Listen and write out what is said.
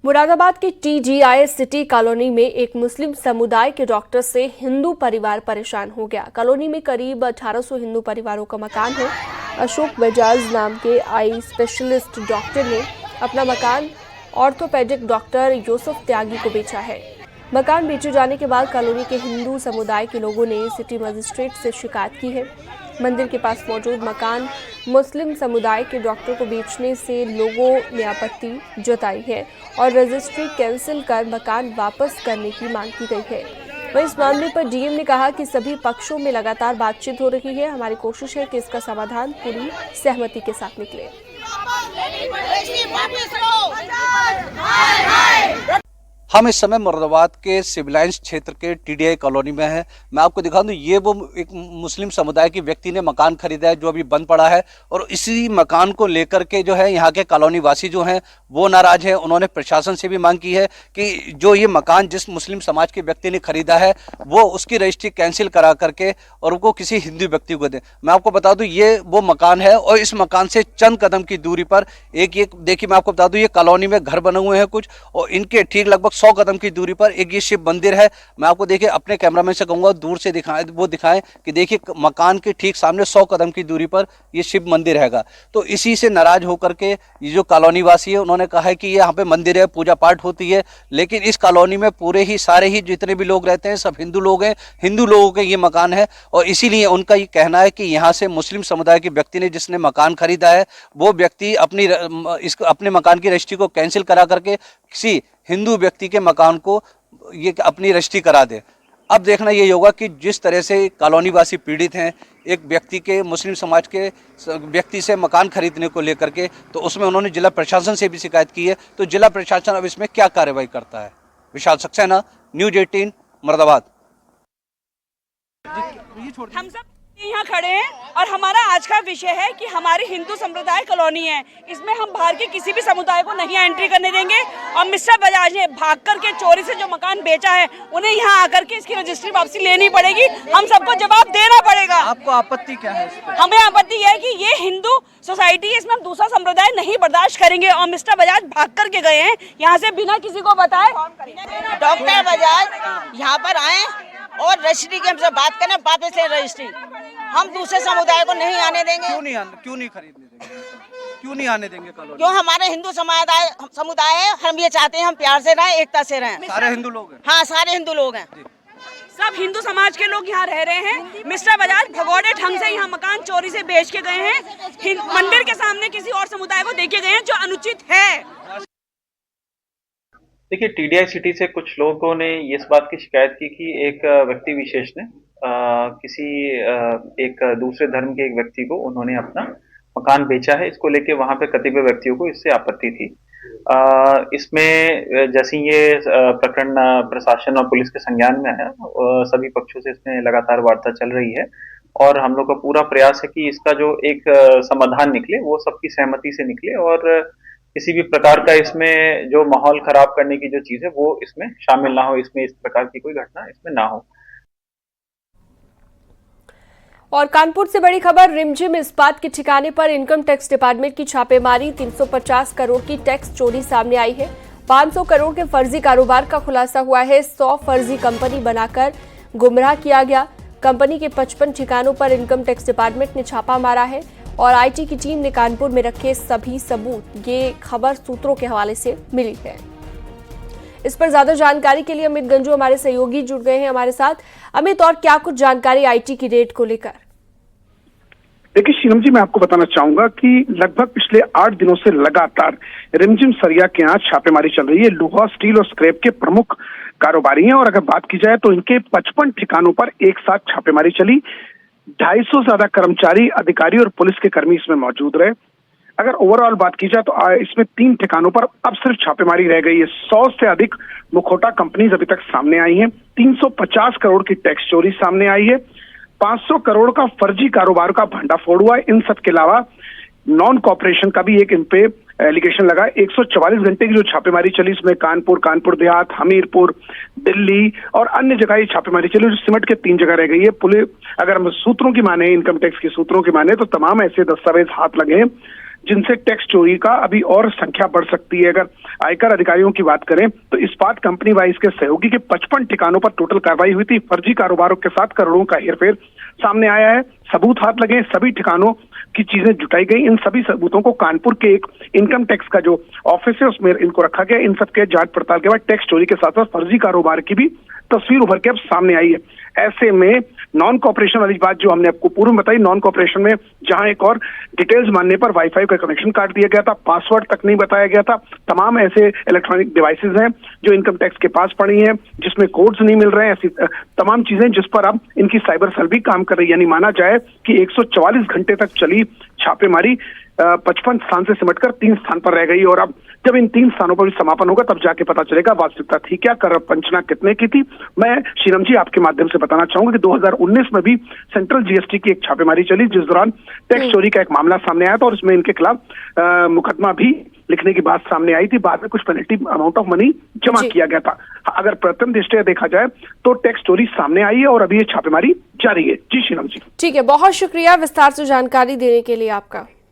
मुरादाबाद के TGI city colony में एक मुस्लिम समुदाय के डॉक्टर से हिंदू परिवार परेशान हो गया। कॉलोनी में करीब 1800 हिंदू परिवारों का मकान है। अशोक बजाज नाम के आई स्पेशलिस्ट डॉक्टर ने अपना मकान ऑर्थोपेडिक डॉक्टर यूसुफ त्यागी को बेचा है। मकान बेचे जाने के बाद कॉलोनी के हिंदू समुदाय के लोगों ने सिटी मजिस्ट्रेट से शिकायत की है। मंदिर के पास मौजूद मकान मुस्लिम समुदाय के डॉक्टर को बेचने से लोगों ने आपत्ति जताई है और रजिस्ट्री कैंसिल कर मकान वापस करने की मांग की गई है। वहीं इस मामले पर डीएम ने कहा कि सभी पक्षों में लगातार बातचीत हो रही है। हमारी कोशिश है कि इसका समाधान पूरी सहमति के साथ निकले। हम इस समय मुरादाबाद के सिविल लाइंस क्षेत्र के TDI कॉलोनी में हैं। मैं आपको दिखा दूं, ये वो एक मुस्लिम समुदाय के व्यक्ति ने मकान खरीदा है जो अभी बंद पड़ा है, और इसी मकान को लेकर के जो है यहाँ के कॉलोनी वासी जो हैं वो नाराज हैं। उन्होंने प्रशासन से भी मांग की है कि जो ये मकान जिस मुस्लिम समाज के व्यक्ति ने खरीदा है वो उसकी रजिस्ट्री कैंसिल करा करके और उनको किसी हिंदू व्यक्ति को दें। मैं आपको बता दूं, ये वो मकान है और इस मकान से चंद कदम की दूरी पर एक ये देखिए, मैं आपको बता दूं, ये कॉलोनी में घर बने हुए हैं कुछ, और इनके ठीक लगभग 100 कदम की दूरी पर एक ये शिव मंदिर है। मैं आपको देखिए अपने कैमरामैन से कहूंगा दूर से दिखाएं कि देखिए मकान के ठीक सामने 100 कदम की दूरी पर ये शिव मंदिर हैगा। तो इसी से नाराज होकर के ये जो कॉलोनी वासी है उन्होंने कहा है कि ये यहाँ पे मंदिर है, पूजा पाठ होती है, लेकिन इस कॉलोनी में पूरे ही सारे ही जितने भी लोग रहते हैं सब हिंदू लोग हैं, हिंदू लोगों के ये मकान है, और इसीलिए उनका ये कहना है कि यहाँ से मुस्लिम समुदाय के व्यक्ति ने जिसने मकान खरीदा है वो व्यक्ति अपने मकान की रजिस्ट्री को कैंसिल करा करके किसी हिंदू व्यक्ति के मकान को ये अपनी रजिस्ट्री करा दे। अब देखना ये होगा कि जिस तरह से कॉलोनी वासी पीड़ित हैं एक व्यक्ति के, मुस्लिम समाज के व्यक्ति से मकान खरीदने को लेकर के, तो उसमें उन्होंने जिला प्रशासन से भी शिकायत की है। तो जिला प्रशासन अब इसमें क्या कार्रवाई करता है। विशाल सक्सेना, न्यूज़ 18 मुरादाबाद। हम सब यहाँ खड़े हैं और हमारा आज का विषय है कि हमारी हिंदू संप्रदाय कॉलोनी है, इसमें हम बाहर के किसी भी समुदाय को नहीं एंट्री करने देंगे। और मिस्टर बजाज ने भाग कर के चोरी से जो मकान बेचा है उन्हें यहाँ आकर के इसकी रजिस्ट्री वापसी लेनी पड़ेगी। हम सबको जवाब देना पड़ेगा। आपको आपत्ति क्या है? हमें आपत्ति यह है कि ये हिंदू सोसाइटी है, इसमें हम दूसरा संप्रदाय नहीं बर्दाश्त करेंगे। और मिस्टर बजाज भाग करके गए हैं यहाँ से बिना किसी को बताए। डॉक्टर बजाज यहाँ पर आए और रजिस्ट्री की हमसे बात करें, वापस ले रजिस्ट्री। हम दूसरे समुदाय को नहीं आने देंगे। क्यों नहीं खरीदने देंगे? क्यों नहीं आने देंगे कॉलोनी? क्यों? हमारे हिंदू समुदाय है, हम ये चाहते हैं हम प्यार से रहें, एकता से रहें। सारे हिंदू लोग हैं? हाँ, सारे हिंदू लोग हैं। सब हिंदू समाज के लोग यहाँ रह रहे हैं। मिस्टर बजाज भगोड़े ढंग से यहाँ मकान चोरी से बेच के गए हैं। मंदिर के सामने किसी और समुदाय को देके गए हैं जो अनुचित है। देखिए, TDI सिटी से कुछ लोगों ने इस बात की शिकायत की कि एक व्यक्ति विशेष ने एक दूसरे धर्म के एक व्यक्ति को उन्होंने अपना मकान बेचा है। इसको लेके वहां पे कतिपय व्यक्तियों को इससे आपत्ति थी। इसमें जैसे ये प्रकरण प्रशासन और पुलिस के संज्ञान में आया, सभी पक्षों से इसमें लगातार वार्ता चल रही है और हम लोग का पूरा प्रयास है कि इसका जो एक समाधान निकले वो सबकी सहमति से निकले और किसी भी प्रकार का इसमें जो माहौल खराब करने की जो चीज है वो इसमें शामिल ना हो, इसमें इस प्रकार की कोई घटना इसमें ना हो। और कानपुर से बड़ी खबर, रिमझिम इस्पात के ठिकाने पर इनकम टैक्स डिपार्टमेंट की छापेमारी। 350 करोड़ की टैक्स चोरी सामने आई है। 500 करोड़ के फर्जी कारोबार का खुलासा हुआ है। 100 फर्जी कंपनी बनाकर गुमराह किया गया। कंपनी के 55 ठिकानों पर इनकम टैक्स डिपार्टमेंट ने छापा मारा है और IT की टीम ने कानपुर में रखे सभी सबूत। ये खबर सूत्रों के हवाले से मिली है। इस पर ज्यादा जानकारी के लिए अमित गंजू हमारे सहयोगी जुड़ गए हैं हमारे साथ। अमित, और क्या कुछ जानकारी IT की रेड को लेकर? देखिए शीलम जी, मैं आपको बताना चाहूंगा कि लगभग पिछले 8 दिनों से लगातार रिमझिम सरिया के यहाँ छापेमारी चल रही है। लोहा, स्टील और स्क्रैप के प्रमुख कारोबारी हैं और अगर बात की जाए तो इनके 55 ठिकानों पर एक साथ छापेमारी चली। 250 से ज्यादा कर्मचारी, अधिकारी और पुलिस के कर्मी इसमें मौजूद रहे। अगर ओवरऑल बात की जाए तो इसमें 3 ठिकानों पर अब सिर्फ छापेमारी रह गई है। 100 से अधिक मुखौटा कंपनीज अभी तक सामने आई हैं। 350 करोड़ की टैक्स चोरी सामने आई है। 500 करोड़ का फर्जी कारोबार का भंडाफोड़ हुआ है। इन सब के अलावा नॉन कॉपरेशन का भी एक इन पे एलिगेशन लगा। 144 घंटे की जो छापेमारी चली इसमें कानपुर देहात, हमीरपुर, दिल्ली और अन्य जगह ये छापेमारी चली, जो सिमट के 3 जगह रह गई है। पुलिस, अगर हम सूत्रों की माने, इनकम टैक्स के सूत्रों की माने, तो तमाम ऐसे दस्तावेज हाथ लगे हैं जिनसे टैक्स चोरी का अभी और संख्या बढ़ सकती है। अगर आयकर अधिकारियों की बात करें तो इस्पात कंपनी व इसके सहयोगी के 55 ठिकानों पर टोटल कार्रवाई हुई थी। फर्जी कारोबारों के साथ करोड़ों का हेरफेर सामने आया है। सबूत हाथ लगे, सभी ठिकानों की चीजें जुटाई गई। इन सभी सबूतों को कानपुर के एक इनकम टैक्स का जो ऑफिस है उसमें इनको रखा गया। इन सब के जांच पड़ताल के बाद टैक्स चोरी के साथ साथ फर्जी कारोबार की भी तस्वीर उभर के अब सामने आई है। ऐसे में नॉन कॉपरेशन वाली बात जो हमने आपको पूर्व में बताई, नॉन कॉपरेशन में जहां एक और डिटेल्स मानने पर वाईफाई का कनेक्शन काट दिया गया था, पासवर्ड तक नहीं बताया गया था। तमाम ऐसे इलेक्ट्रॉनिक डिवाइसेज हैं जो इनकम टैक्स के पास पड़ी हैं, जिसमें कोड्स नहीं मिल रहे हैं। ऐसी तमाम चीजें जिस पर अब इनकी साइबर सेल भी काम कर रही है। यानी माना जाए कि 144 घंटे तक चली छापेमारी 55 स्थान से सिमटकर 3 स्थान पर रह गई। और अब जब इन 3 स्थानों पर भी समापन होगा तब जाके पता चलेगा वास्तविकता थी क्या, कर पंचना कितने की थी। मैं श्रीराम जी आपके माध्यम से बताना चाहूंगा कि 2019 में भी सेंट्रल जीएसटी की एक छापेमारी चली, जिस दौरान टैक्स चोरी का एक मामला सामने आया था और इसमें इनके खिलाफ मुकदमा भी लिखने की बात सामने आई थी। बाद में कुछ पेनल्टी अमाउंट ऑफ मनी जमा किया गया था। अगर प्रथम दृष्टया देखा जाए तो टैक्स चोरी सामने आई है और अभी ये छापेमारी जारी है। जी श्रीराम जी। ठीक है, बहुत शुक्रिया विस्तार से जानकारी देने के लिए आपका।